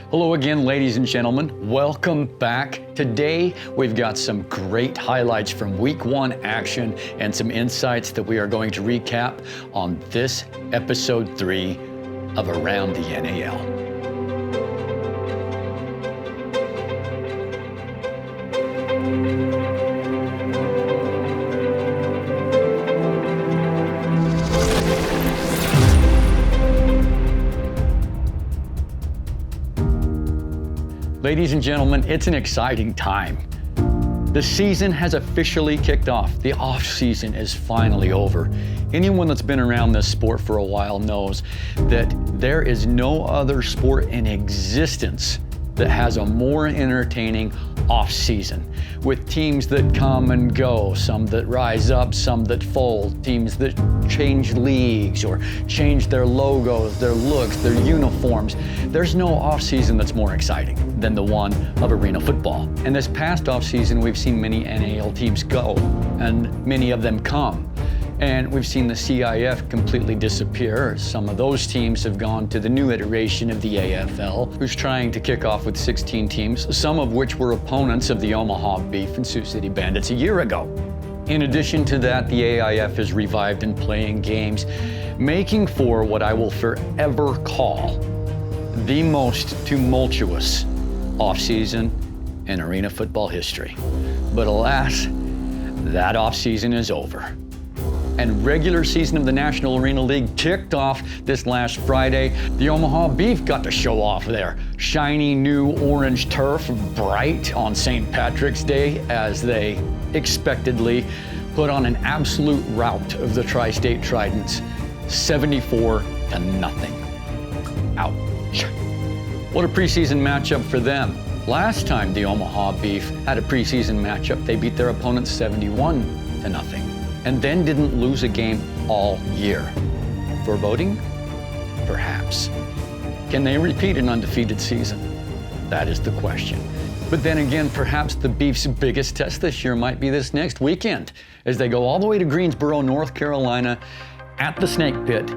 Hello again, ladies and gentlemen. Welcome back. Today, we've got some great highlights from Week 1 action and some insights that we are going to recap on this Episode 3 of Around the NAL. Ladies and gentlemen, it's an exciting time. The season has officially kicked off. The off-season is finally over. Anyone that's been around this sport for a while knows that there is no other sport in existence that has a more entertaining off-season, with teams that come and go, some that rise up, some that fold, teams that change leagues or change their logos, their looks, their uniforms. There's no off-season that's more exciting than the one of arena football. And this past off-season, we've seen many NAL teams go, and many of them come. And we've seen the CIF completely disappear. Some of those teams have gone to the new iteration of the AFL, who's trying to kick off with 16 teams, some of which were opponents of the Omaha Beef and Sioux City Bandits a year ago. In addition to that, the AIF is revived and playing games, making for what I will forever call the most tumultuous offseason in arena football history. But alas, that offseason is over. And regular season of the National Arena League kicked off this last Friday. The Omaha Beef got to show off their shiny new orange turf, bright on St. Patrick's Day, as they expectedly put on an absolute rout of the Tri-State Tridents, 74-0. Ouch. What a preseason matchup for them. Last time the Omaha Beef had a preseason matchup, they beat their opponents 71-0. And then didn't lose a game all year. Foreboding? Perhaps. Can they repeat an undefeated season? That is the question. But then again, perhaps the Beef's biggest test this year might be this next weekend, as they go all the way to Greensboro, North Carolina, at the Snake Pit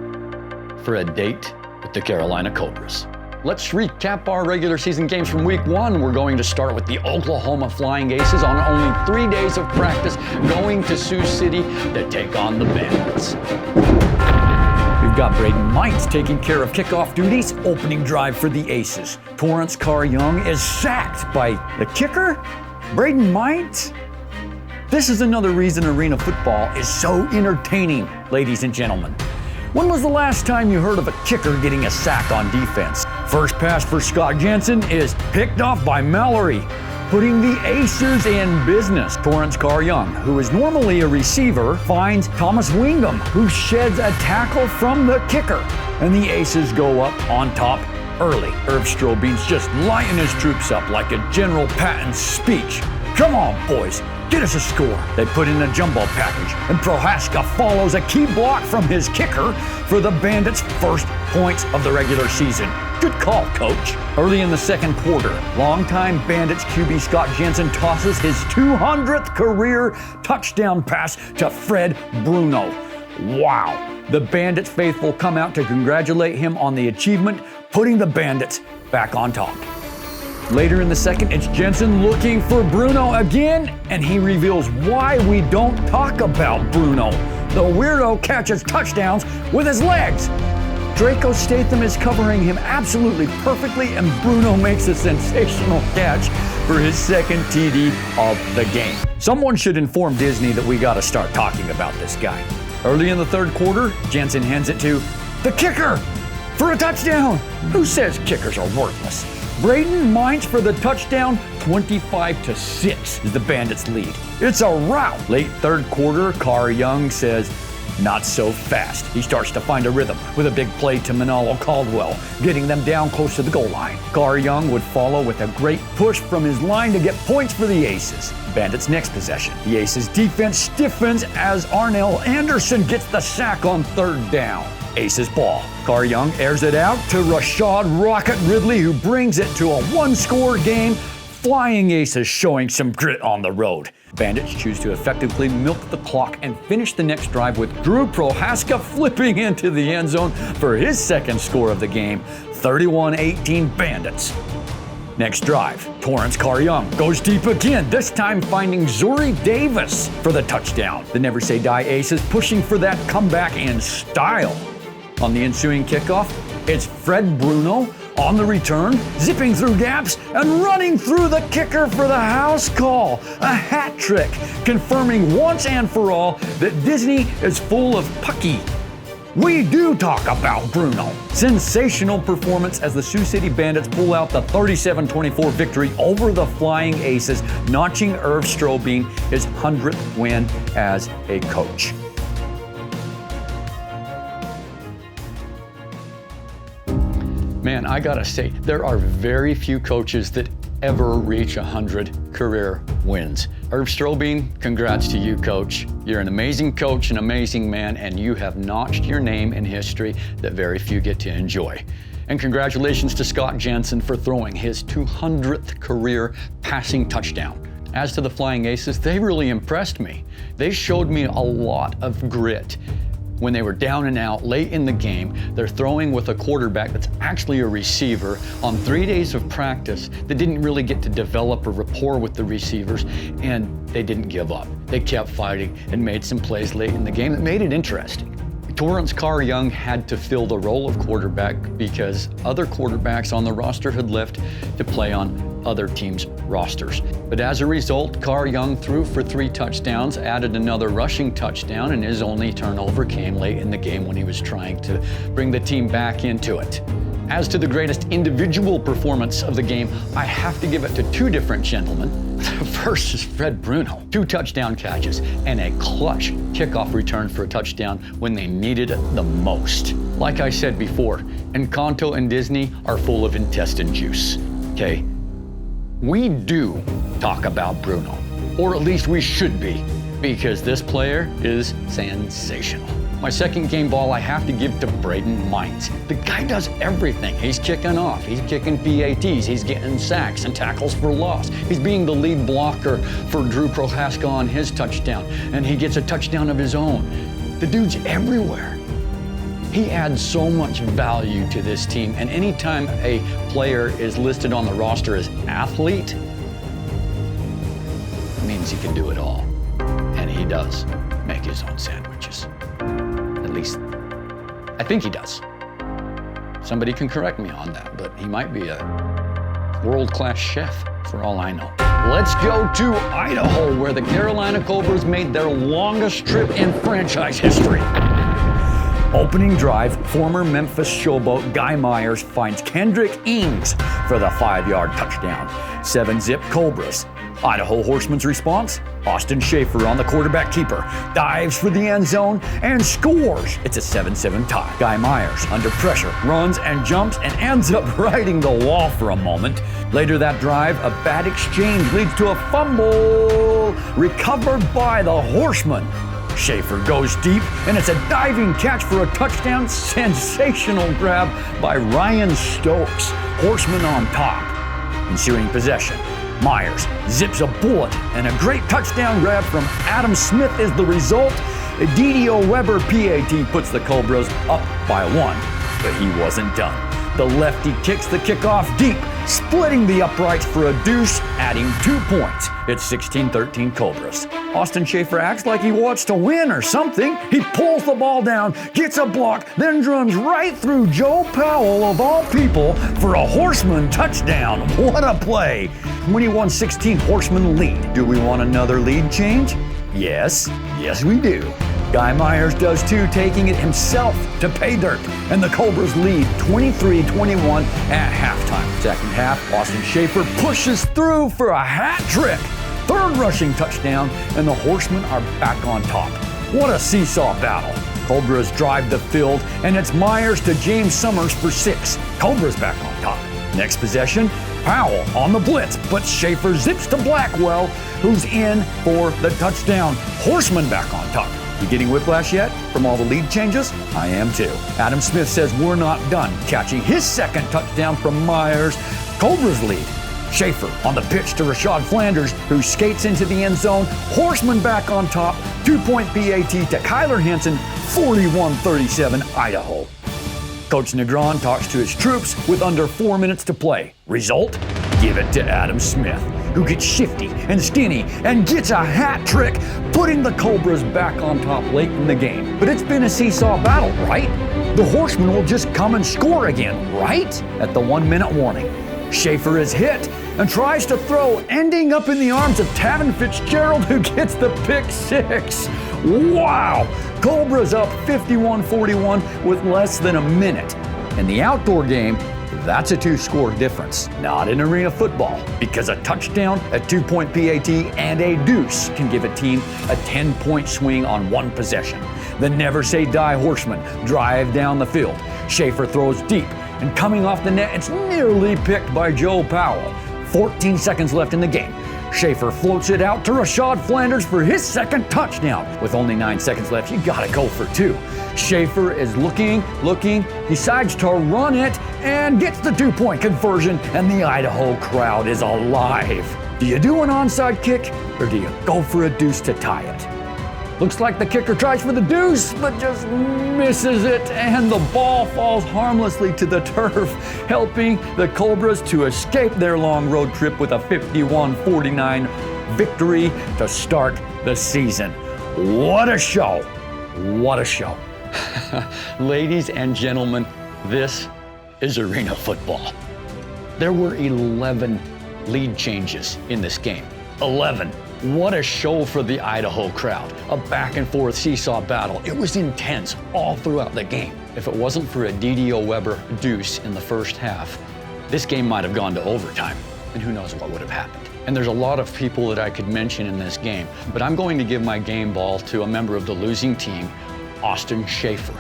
for a date with the Carolina Cobras. Let's recap our regular season games from Week 1. We're going to start with the Oklahoma Flying Aces on only 3 days of practice, going to Sioux City to take on the Bandits. We've got Braden Mites taking care of kickoff duties, opening drive for the Aces. Torrance Carr Young is sacked by the kicker, Braden Mites. This is another reason arena football is so entertaining, ladies and gentlemen. When was the last time you heard of a kicker getting a sack on defense? First pass for Scott Jensen is picked off by Mallory, putting the Aces in business. Torrance Carr Young, who is normally a receiver, finds Thomas Wingham, who sheds a tackle from the kicker. And the Aces go up on top early. Irv Strobean's just lighting his troops up like a General Patton speech. Come on, boys. Get us a score. They put in a jumbo package, and Prohaska follows a key block from his kicker for the Bandits' first points of the regular season. Good call, coach. Early in the second quarter, longtime Bandits QB Scott Jensen tosses his 200th career touchdown pass to Fred Bruno. Wow. The Bandits faithful come out to congratulate him on the achievement, putting the Bandits back on top. Later in the second, it's Jensen looking for Bruno again, and he reveals why we don't talk about Bruno. The weirdo catches touchdowns with his legs. Draco Statham is covering him absolutely perfectly, and Bruno makes a sensational catch for his second TD of the game. Someone should inform Disney that we got to start talking about this guy. Early in the third quarter, Jensen hands it to the kicker for a touchdown. Who says kickers are worthless? Braden Mites for the touchdown, 25-6 is the Bandits' lead. It's a rout. Late third quarter, Carr Young says, not so fast. He starts to find a rhythm with a big play to Manalo Caldwell, getting them down close to the goal line. Carr Young would follow with a great push from his line to get points for the Aces. Bandits' next possession. The Aces' defense stiffens as Arnell Anderson gets the sack on third down. Aces ball. Carr Young airs it out to Rashad Rocket Ridley, who brings it to a one-score game. Flying Aces showing some grit on the road. Bandits choose to effectively milk the clock and finish the next drive with Drew Prohaska flipping into the end zone for his second score of the game, 31-18 Bandits. Next drive, Torrance Carr Young goes deep again, this time finding Zuri Davis for the touchdown. The Never Say Die Aces pushing for that comeback in style. On the ensuing kickoff, it's Fred Bruno on the return, zipping through gaps and running through the kicker for the house call. A hat trick, confirming once and for all that Disney is full of pucky. We do talk about Bruno. Sensational performance as the Sioux City Bandits pull out the 37-24 victory over the Flying Aces, notching Irv Strobing his 100th win as a coach. Man, I gotta say, there are very few coaches that ever reach 100 career wins. Irv Strobing, congrats to you, coach. You're an amazing coach, an amazing man, and you have notched your name in history that very few get to enjoy. And congratulations to Scott Jensen for throwing his 200th career passing touchdown. As to the Flying Aces, they really impressed me. They showed me a lot of grit. When they were down and out late in the game, they're throwing with a quarterback that's actually a receiver on 3 days of practice that didn't really get to develop a rapport with the receivers, and they didn't give up. They kept fighting and made some plays late in the game that made it interesting. Torrance Carr Young had to fill the role of quarterback because other quarterbacks on the roster had left to play on other teams' rosters. But as a result, Carr Young threw for 3 touchdowns, added another rushing touchdown, and his only turnover came late in the game when he was trying to bring the team back into it. As to the greatest individual performance of the game, I have to give it to 2 different gentlemen. The first is Fred Bruno. 2 touchdown catches and a clutch kickoff return for a touchdown when they needed it the most. Like I said before, Encanto and Disney are full of intestine juice, okay? We do talk about Bruno, or at least we should be, because this player is sensational. My second game ball I have to give to Braden Mines. The guy does everything. He's kicking off, he's kicking PATs, he's getting sacks and tackles for loss. He's being the lead blocker for Drew Prohaska on his touchdown, and he gets a touchdown of his own. The dude's everywhere. He adds so much value to this team, and anytime a player is listed on the roster as athlete, it means he can do it all. And he does make his own sandwiches. At least, I think he does. Somebody can correct me on that, but he might be a world-class chef for all I know. Let's go to Idaho, where the Carolina Cobras made their longest trip in franchise history. Opening drive, former Memphis showboat Guy Myers finds Kendrick Ings for the 5-yard touchdown. 7-zip Cobras. Idaho Horsemen's response, Austin Schaefer on the quarterback keeper, dives for the end zone and scores. It's a 7-7 tie. Guy Myers, under pressure, runs and jumps and ends up riding the wall for a moment. Later that drive, a bad exchange leads to a fumble recovered by the Horsemen. Schaefer goes deep, and it's a diving catch for a touchdown. Sensational grab by Ryan Stokes. Horsemen on top. Ensuing possession, Myers zips a bullet, and a great touchdown grab from Adam Smith is the result. Didio Weber PAT puts the Cobras up by 1, but he wasn't done. The lefty kicks the kickoff deep, splitting the uprights for a deuce, adding 2 points. It's 16-13 Cobras. Austin Schaefer acts like he wants to win or something. He pulls the ball down, gets a block, then runs right through Joe Powell, of all people, for a Horseman touchdown. What a play. 21-16 Horseman lead. Do we want another lead change? Yes we do. Guy Myers does too, taking it himself to pay dirt, and the Cobras lead 23-21 at halftime. Second half, Austin Schaefer pushes through for a hat trick. 3rd rushing touchdown, and the Horsemen are back on top. What a seesaw battle. Cobras drive the field, and it's Myers to James Summers for 6. Cobras back on top. Next possession, Powell on the blitz, but Schaefer zips to Blackwell, who's in for the touchdown. Horsemen back on top. You getting whiplash yet from all the lead changes? I am too. Adam Smith says we're not done, catching his 2nd touchdown from Myers. Cobras lead. Schaefer on the pitch to Rashad Flanders, who skates into the end zone. Horsemen back on top. 2-point PAT to Kyler Hansen, 41-37 Idaho. Coach Negron talks to his troops with under 4 minutes to play. Result? Give it to Adam Smith, who gets shifty and skinny and gets a hat trick, putting the Cobras back on top late in the game. But it's been a seesaw battle, right? The Horsemen will just come and score again, right? At the 1 minute warning. Schaefer is hit and tries to throw, ending up in the arms of Tavin Fitzgerald, who gets the pick six. Wow! Cobras up 51-41 with less than a minute. In the outdoor game, that's a 2-score difference. Not in arena football, because a touchdown, a 2-point PAT, and a deuce can give a team a 10-point swing on one possession. The never say die Horsemen drive down the field. Schaefer throws deep, and coming off the net, it's nearly picked by Joe Powell. 14 seconds left in the game. Schaefer floats it out to Rashad Flanders for his second touchdown. With only 9 seconds left, you gotta go for 2. Schaefer is looking, decides to run it, and gets the 2-point conversion, and the Idaho crowd is alive. Do you do an onside kick, or do you go for a deuce to tie it? Looks like the kicker tries for the deuce, but just misses it, and the ball falls harmlessly to the turf, helping the Cobras to escape their long road trip with a 51-49 victory to start the season. What a show! What a show. Ladies and gentlemen, this is arena football. There were 11 lead changes in this game. 11. What a show for the Idaho crowd. A back and forth seesaw battle. It was intense all throughout the game. If it wasn't for a D.D.O. Weber deuce in the first half, this game might have gone to overtime, and who knows what would have happened. And there's a lot of people that I could mention in this game, but I'm going to give my game ball to a member of the losing team, Austin Schaefer.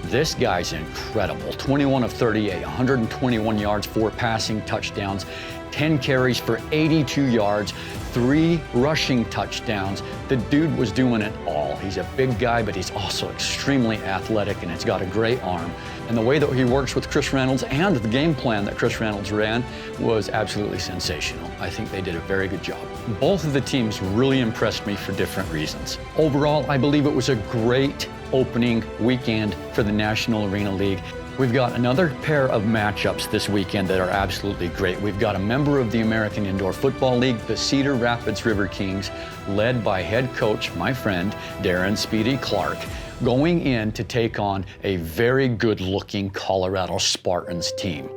This guy's incredible. 21 of 38, 121 yards, 4 passing touchdowns, 10 carries for 82 yards, 3 rushing touchdowns. The dude was doing it all. He's a big guy, but he's also extremely athletic, and he's got a great arm. And the way that he works with Chris Reynolds and the game plan that Chris Reynolds ran was absolutely sensational. I think they did a very good job. Both of the teams really impressed me for different reasons. Overall, I believe it was a great opening weekend for the National Arena League. We've got another pair of matchups this weekend that are absolutely great. We've got a member of the American Indoor Football League, the Cedar Rapids River Kings, led by head coach, my friend, Darren Speedy Clark, going in to take on a very good-looking Colorado Spartans team.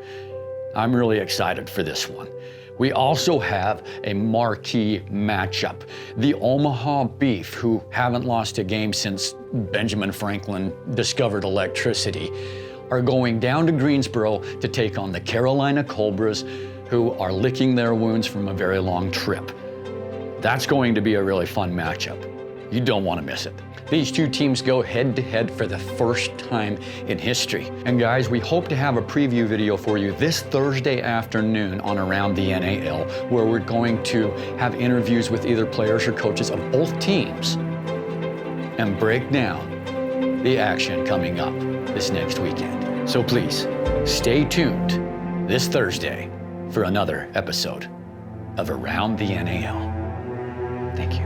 I'm really excited for this one. We also have a marquee matchup. The Omaha Beef, who haven't lost a game since Benjamin Franklin discovered electricity, are going down to Greensboro to take on the Carolina Cobras, who are licking their wounds from a very long trip. That's going to be a really fun matchup. You don't want to miss it. These two teams go head-to-head for the first time in history. And guys, we hope to have a preview video for you this Thursday afternoon on Around the NAL, where we're going to have interviews with either players or coaches of both teams and break down the action coming up this next weekend. So please, stay tuned this Thursday for another episode of Around the NAL. Thank you.